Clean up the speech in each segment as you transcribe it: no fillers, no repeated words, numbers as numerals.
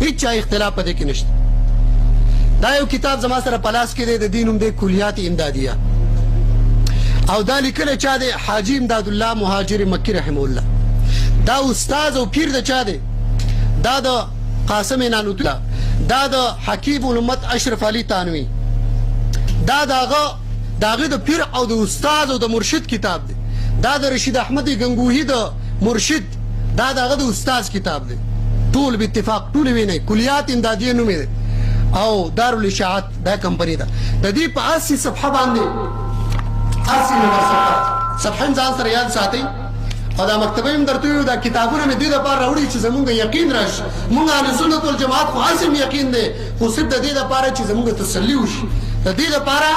هیڅ چا اختلاف پدې کې نشته. دا یو کتاب زما سره په لاس کې دی، د دې نوم دی کلیات امدادیه، او دا لیکلی چا دی؟ حاجي امداد الله مهاجر مکی رحمه الله. دا استاد او پیر د چا دی؟ دا د قاسم نانوتو، دا د حکیم الامت اشرف علي تانوي، دا داغه د پیر او د استاد او د مرشد کتاب دی. دا د رشید احمد گنگوهی د مرشد، دا داغه د استاد کتاب دی. ټول به اتفاق ټول ویني کلیات امدادیه نوم دی، او دارالاشاعات دا کمپنی ده. د دې په 80 صفحه باندې 80 نمبر صفحه ځان سره یاد ساتئ. او دا مکتبه هم درته ویو، دا کتابونه مې دې دپاره راوړي چې زمونږ یقین راشي. مونږ اهل سنت والجماعت خو هسې یقین دی، خو صرف د دې دپاره چې زمونږ تسلي وشي، د دې دپاره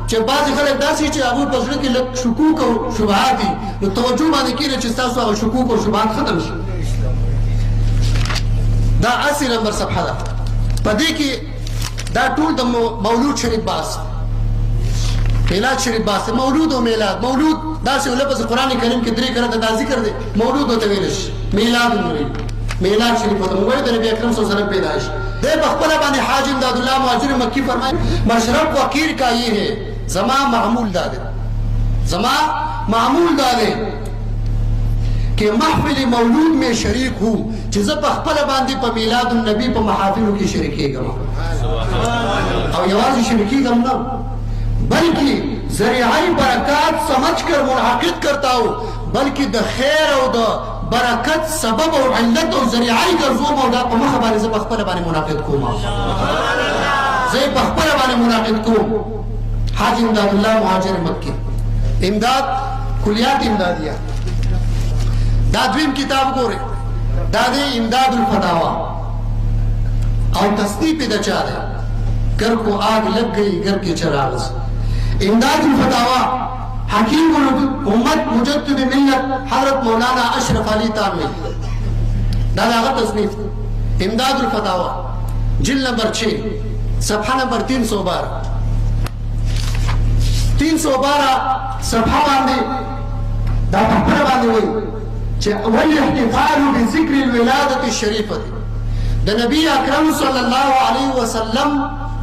چې بعضې خلک داسې چې هغوی په زړه کې لږ شکوک او شبهات دي، نو توجه باندې کېږي چې ستاسو هغه شکوک او شبهات ختم شي. دا 80 نمبر صفحه ده. په دې کې دا ټول د مولود شریف باس، میلاد شریف باس، مولود او میلاد. مولود داسې یو لفظ قرآن کریم کې 3 کرته دا ذکر دی، مولود ورته ویلی شي، میلاد هم ویل، میلاد شریف ورته موږ د نبي اکرم صلی الله علیه وسلم پیدایش. دی په خپله باندې حاجي امداد الله مهاجر مکی فرمایي مشرب فقیر کا یہ ہے، زما معمول دا دی، زما معمول دا دی کہ محفل مولود میں شریک ہوں، چې زه په خپله باندې په میلاد النبی په محافلو کې شریکېږم، او یوازې شریکېږم نه بلکہ ذریعہ برکات سمجھ کر منعقد کرتا ہوں، بلکہ د خیر او د برکت سبب او علت او ذریعہ ګرځوم، او دا په مخه باندې زه په خپله باندې منعقد کوم، زه په خپله باندې منعقد کوم. حاجي امداد الله مهاجر مکی، امداد کلیات امدادیه. دا دویم کتاب ګورئ، دا دی امداد الفتاوا، او تصنیف د چا دی؟ گر کو آگ لگ گئی گر کے چراغ سے. امداد الفتاوا حکیم الامت مجدد ملت حضرت مولانا اشرف علی تانوی، دا داغه تصنیف. امداد الفتاوا جلد نمبر 6 صفحه نمبر 312 صفحه باندې دا په خپله باندې وایي چې والاحتفال بذکر الولادة الشریفه، د نبی اکرم صلی الله علیه وسلم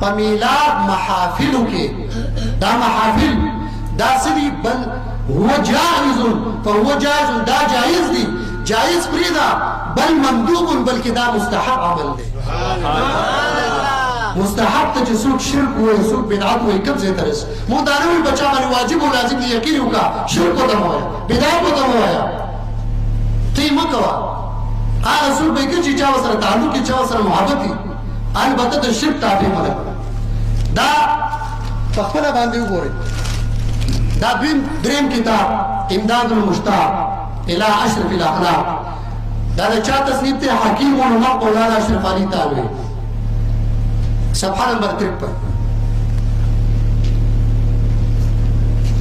په میلاد محافلو کې، دا محافل دا سدي بل هو جائز، فهو جائز، دا جائز دی، جائز پریدا، بل مندوب، بلکې دا مستحب عمل دی. مستحب ته چې څوک شرک وایي څوک بدعت وایي کوم ځای ته رسي. مونږ دا نه وایو بچا باندې واجب او لازم دی یقین وکړه، شرک ورته مه وایه، بدعت ورته مه وایه، ته یې مه کوه. هغه څوک به یې کوي چې چا ورسره تعلق وي، چا ورسره محبت وي، البته د شرک تابع مه ده. دا په خپله باندې وګورئ. دا دریم کتاب امداد المشتاق الى اشرف الاخلاق، دا د چا تصنیف دی؟ حکیم الامت مولانا اشرف علی تانوی، صفحه نمبر 53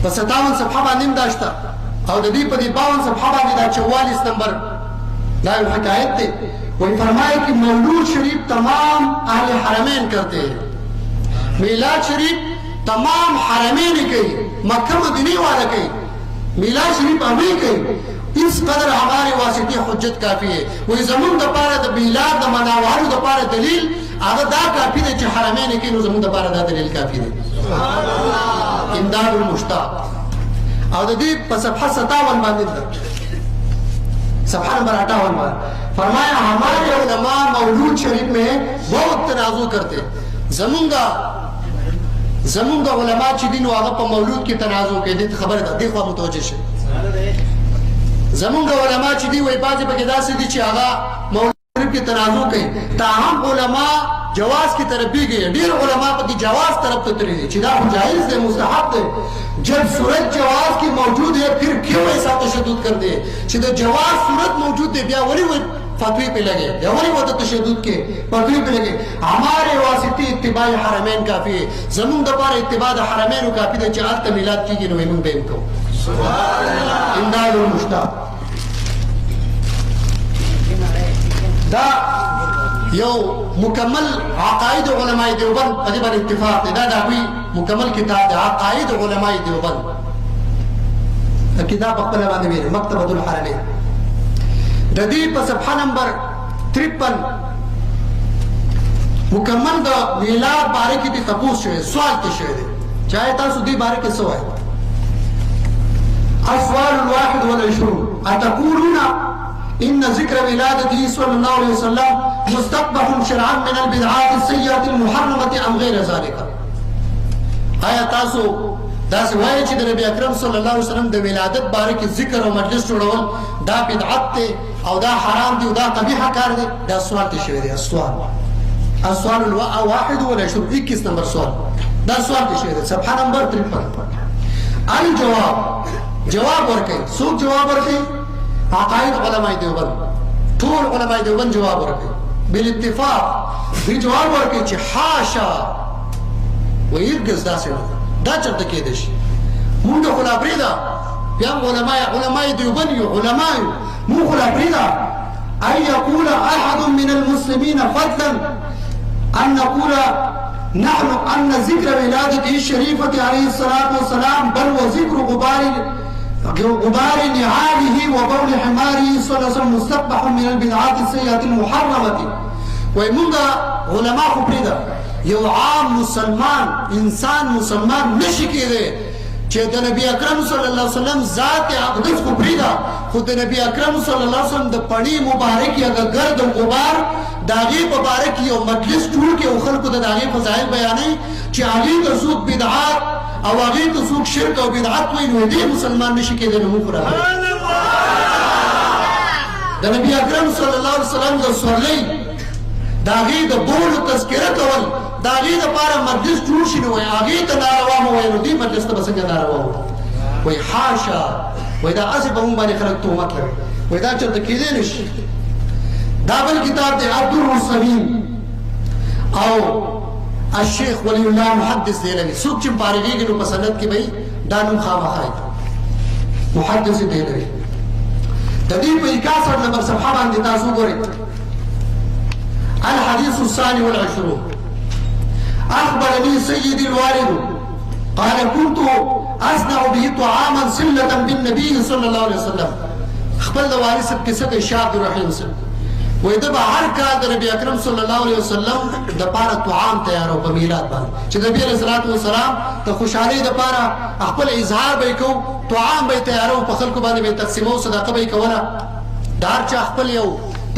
په 57 صفحه باندې هم دا شته، او د دې په 52 صفحه باندې دا 44 نمبر دا یو حکایت دی. وہی فرمائے کہ مولود شریف تمام اہل حرمین کرتے ہیں، میلاد شریف تمام حرمین کئی، مکہ مدینہ والا کئی، میلاد شریف ہمیں کئی. اس قدر ہمارے واسطے حجت کافی ہے. وہی زمون د پاره د میلاد د مناوالو د پاره دلیل هغه دا کافی دی چې حرمین کې، نو زمون د پاره دا دلیل کافی دی. امداد المشتاق، او د دې په صفحه 57 باندې صفحہ نمبر 58 میں فرمایا ہمارے علماء مولود شریف میں بہت تنازع کرتے. زمونگا علماء چی دین واغا پا مولود کی تنازع کے دیت خبر دا دیکھوا متوجہ شے. زمونگا علماء چی دی وی بازی پا کدا سی دی چی آغا مولود شریف کی تنازع کے تاہم علماء جواز کی طرف بھی گئے. دیر علماء پا دی جواز طرف تتری دی چی دا جائز دے، مستحب دے. جب صورت جواز کی موجود ہے پھر کیوں ایسا تشدد کر دے؟ چی دا جواز صورت موجود دے بیا ولی وہ فتوی پہ لگے، بیا ولی وہ تشدد کے فتوی پہ لگے. ہمارے واسطے اتباع حرمین کافی ہے. زمون دپار اتباع حرمین کافی دے. چاہت میلاد کی گی نویمون بیم کو امداد المشتاق. دا یو مکمل عقائد علماء دیوبند قدیبا اتفاق دا داوی مکمل کتاب دا عقائد علماء دیوبند. کتاب اقبل باندې ویل مکتبۃ الحرمین. د دې په صفحه نمبر 53 مکمل د میلاد باره کې دې تپوس شوی سوال کې شوی دی چاہے تاسو دې باره کې څه وایي السؤال الواحد والعشرون أتقولون إن ذكر ولادته صلى الله عليه وسلم مستقبح شرعا من البدعات السيئة المحرمة أم غير ذلك آیا تاسو داسې وایي چې د نبی اکرم صلی الله علیه وسلم د ولادت باره کې ذکر او مجلس جوړول دا بدعت دی او دا حرام دی او دا قبیح کار دی دا سوال ته شوی دی السؤال الواحد والعشرون 21 نمبر سوال دا سوال ته شوی دی صفحه نمبر 53 الجواب جواب ورکړي څوک جواب ورکړي عقاید علماء دیوبند ټول علماء دیوبند جواب ورکړي بالاتفاق دوی جواب ورکړي چې حاشا ويرګز داسې دا چرته کېدای شي مونږ خو لا پرېږده بیا هم علماء دیوبند یو علماء یو مونږ خو لا پرېږده ان يقول احد من المسلمين فضلا ان نقول نحن ان ذكر ولادته الشريفة عليه الصلاة والسلام بل وذكر غبار نعاله وبول حماره صلى الله عليه وسلم مستقبح من البدعات السيئة المحرمة ومونږ علماء خو پرېږده یو عام مسلمان انسان مسلمان نشي کېدی چې د نبی اکرم صلی الله علیه وسلم ذات اقدس خو پرېږده خو د نبی اکرم صلی الله علیه وسلم د پڼې مبارک یا د ګرد او غبار د هغې په باره کې یو مجلس جوړ کړي او خلکو ته د هغې فضایل بیانوي چې هغې ته څوک بدعات او هغې ته څوک شرک او بدعت وایي نو دې مسلمان نشي کېدی نو موږ خو راغلي د نبی اکرم صلی الله علیه وسلم د سورلۍ د هغې د بولو تذکره کول د هغې دپاره مجلس جوړ شي نو وایي هغې ته ناروا مه وایي نو دې مجلس ته به څنګه ناروا وایي وایي حاشا وایي دا هسې په مونږ باندې خلک تهمت لګوي وایي دا چېرته کېدی نه شي دا بل کتاب دی الدر السمین او الشیخ ولی الله محدث دهلوی څوک چې فارغېږي نو په سند کې به دا نوم خامخا محدث دهلوي د دې په 61 نمبر صفحه باندې تاسو ګورئ الحديث الثاني والعشرون أخبرني سيدي الوالد قال كنت أصنع به طعاما صلة بالنبي صلى الله عليه وسلم خپل د والد صاحب کیسه د شاه عبدالرحیم صاحب وایي ده به هر کال د نبي اکرم صلی الله علیه وسلم دپاره طعام تیارو په میلاد باندې چې نبي علیه الصلاة والسلام د خوشحالۍ دپاره خپل اظهار به یې کوو طعام به یې تیارو په خلکو باندې به یې تقسیمو صدقه به یې کوله د هر چا خپل یو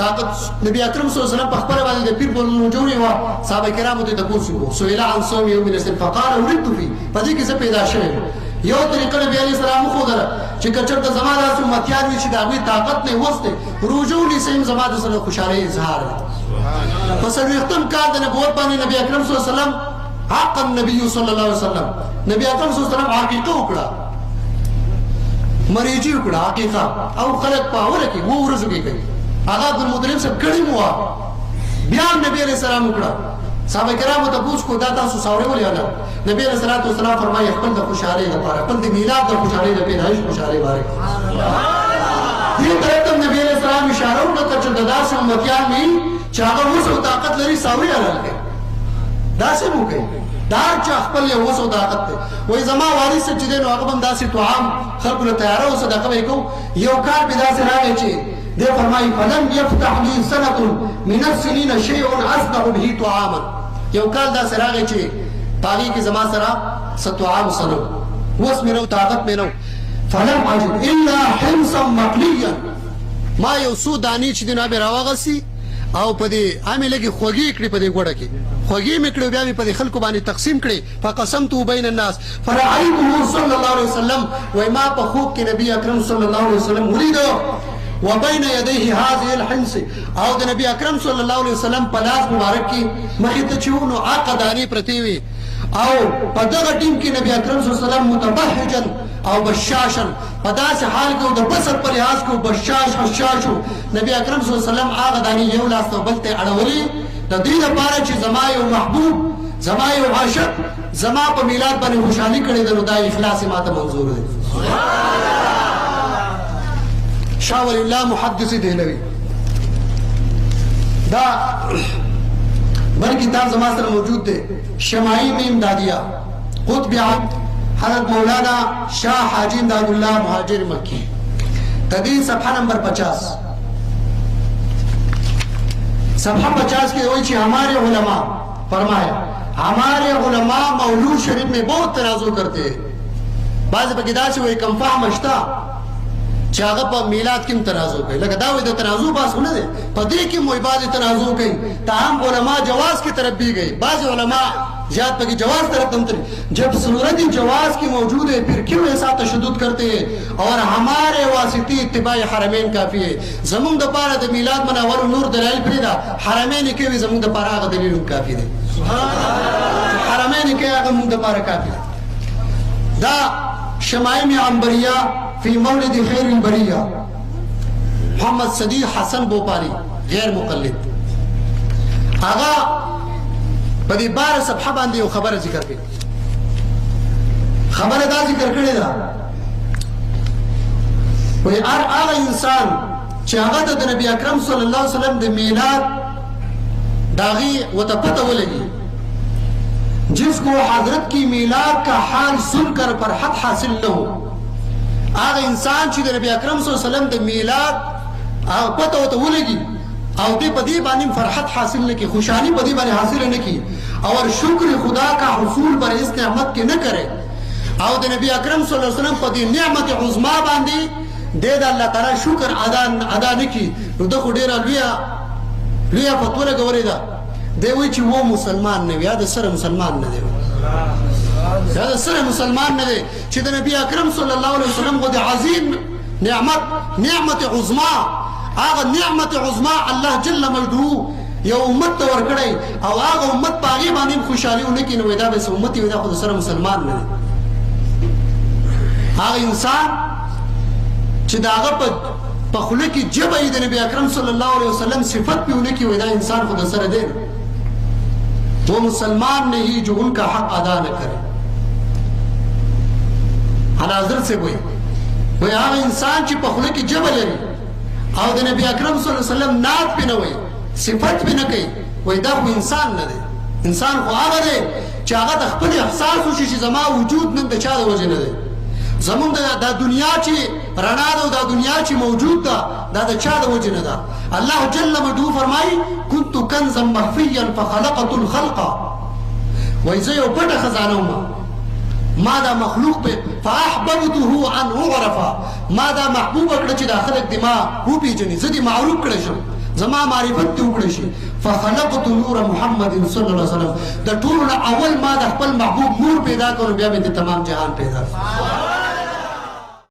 طاقت نبی اکرم صلی الله علیه وسلم په خپله باندې د پیر په لمونځ جوړې وه صحابه کرامو ته یې تپوس وکړو سئل عن صوم یوم الاثنین فقال ولدت فيه په دې کې زه پیدا شوی یم یو طریقه نبی علیه السلام وښودله چې که چېرته زما داسې امتیان وي چې د هغوی طاقت نه یې وس دی روژه ونیسئ زما د زړه خوشحالۍ اظهار دی په څلوېښتم کال د نبوت باندې نبی اکرم صلی الله علیه وسلم حق النبي صلی الله علیه وسلم نبی اکرم صلی الله علیه وسلم عقیقه وکړه مریجي وکړه عقیقه او خلک په اوله کې 2 ورځو کې کوي هغه عبدالمطلب صاحب کړي مو وه بیا هم نبي علیه السلام وکړه صحابه کرامو تپوس کو دا تاسو ساورې ولې نه نبي علیه الصلاة والسلام فرمایي خپل د خوشحالۍ لپاره خپل د میلاد د خوشحالۍ د پیدایش خوشحالۍ باره دې طرف ته نبي علیه السلام اشاره وکړه چې د داسې امتیان وي چې هغه وس او طاقت لري ساورې حلال کړي داسې مو کوي دا هر چا خپل یو وس او طاقت دی وایي زما والد صاحب چې دی نو هغه به هم داسې طعام خلکو له تیاره او صدقه به یې کوو یو کال مې داسې راغی چې دې فرمایي فلم یفتح لي سنة من السنین شیء اصنع به طعاما یو کال داسې راغی چې په هغې کې زما سره څه طعام څه نه وس مې نه و طاقت مې نه و فلم اجد الا حمصا مقلیا ما یو څو دانې چې دي نو هغه مې راواغستې او په دې هغې مې لږې خوږې کړې په دې ګوډه کې خوږې مې کړې بیا مې په دې خلکو باندې تقسیم کړې فقسمته بین الناس فرأیته صلی الله علیه وسلم وایي ما په خوب کې نبي اکرم صلی الله علیه وسلم ولیده وبين يديه هذه الحنس او د نبی اکرم صلی الله علیه وسلم په لاس مبارک کې مخې ته چې نو هغه دانې پرتې وي او په دغه ټیم کې نبی اکرم صلی الله علیه وسلم متبهجا او بشاشا په داسې حال کې د بسط په لحاظ کې بشاش حشاشو نبی اکرم صلی الله علیه وسلم هغه دانې یو لاس ته بل ته اړولې د دې لپاره چې زما یو محبوب زما یو عاشق زما په میلاد باندې خوشحالي کړې ده نو دا اخلاص ماته منظور دی شاه ولی الله محدث دهلوی دا بل کتاب زما سره موجود دی شمائم امدادیه قطب حضرت مولانا شاہ حاجی امداد اللہ مہاجر مکی تدین صفحہ نمبر 50 صفحہ 50 کے وہی ہمارے علماء فرمایا ہمارے علماء مولود شریف میں بہت تنازع کرتے ہیں بعض پکې داسې وایي کم فهمه شته چې هغه په میلاد کې هم تنازع کوي لکه دا وایي د تنازع بحث نه دی په دې کې هم وایي بعضې تنازع کوي تاہم علماء جواز کی طرف بھی گئی بعض علماء زیاد پکې جواز طرف تم جب صورت جواز کی موجود ہے پھر کیوں ایسا تشدد کرتے ہیں اور ہمارے واسطی اتباع حرمین کافی ہے زمون د پاره د میلاد مناور نور دلایل پرېدا حرمین کې وي زمون د پاره هغه دلیل کافی دی حرمین کې هغه مونږ د پاره کافی دی دا شمائم عنبریہ فی مولد خیر البریہ محمد صدیق حسن بوپاری غیر مقلد آغا بدی 12 صفحہ باندې یو خبر ذکر کړي خبر دا ذکر کړي دا وی هغه انسان چې هغه د نبی اکرم صلی الله علیه وسلم د میلاد داغي وته پته ولګي جس کو حضرت کی میلاد کا حال سن کر فرحت حاصل نہ ہو آغا انسان چی در نبی اکرم صلی اللہ علیہ وسلم در میلاد پتہ ہوتا ولگی او دی پدی بانی فرحت حاصل نہ کی خوشحالی پدی بانی حاصل نہ کی اور شکر خدا کا حصول پر اس نعمت کے نہ کرے او در نبی اکرم صلی اللہ علیہ وسلم پدی نعمت عظما باندی دے دا اللہ تعالی شکر ادا نہ کی دخو ډیره لویا فتوه لګولې ده دی وی چې و مسلمان نه وي یا د سره مسلمان نه دی یا د سره مسلمان نه دی چې د نبی اکرم صلی الله علیه وسلم غو د عظیم نعمت عظما هغه نعمت عظما الله جل مجده یو امت ته ورکړی او هغه امت په هغې باندې خوشحالي ونه کړي نو وایي دا به څه امت وي دا خو د سره مسلمان نه دی هغه انسان چې د هغه په خوله کې ژبه یې د نبی اکرم صلی الله علیه وسلم صفت پې ونه کړي وایي دا انسان خو د سره دی وہ مسلمان نہیں جو ان کا حق ادا نہ کرے حضرت سے وہی آغا انسان چی پخلے کی جبل ہے او دا نبی اکرم صلی اللہ علیہ وسلم نات پی نہ ہوئی صفت پی نہ کئی وہی دا خو انسان نہ دے انسان خو آغا دے چی آغا دا خپل احساس ہوشی چی زما وجود نن دا چا دا وجہ نہ دے زمون دا دنیا چی رنا دا دنیا چی موجود دا دا چا دا وجہ نہ دا اللہ جل مجدو فرمائی کنت کنزا مخفیا فخلقت الخلق ویزا یو پتا خزانو ما دا مخلوق پہ فاحببته ان اعرفا ما دا محبوب اکڑا چی دا خلق دی ما ہو پی جنی زدی معروف کڑشم زما معرفت تی اکڑشی فخلقت نور محمد صلی اللہ علیہ وسلم دا طولنا اول ما دا خپل محبوب نور پیدا کرو بیا میں دی تمام جہان پیدا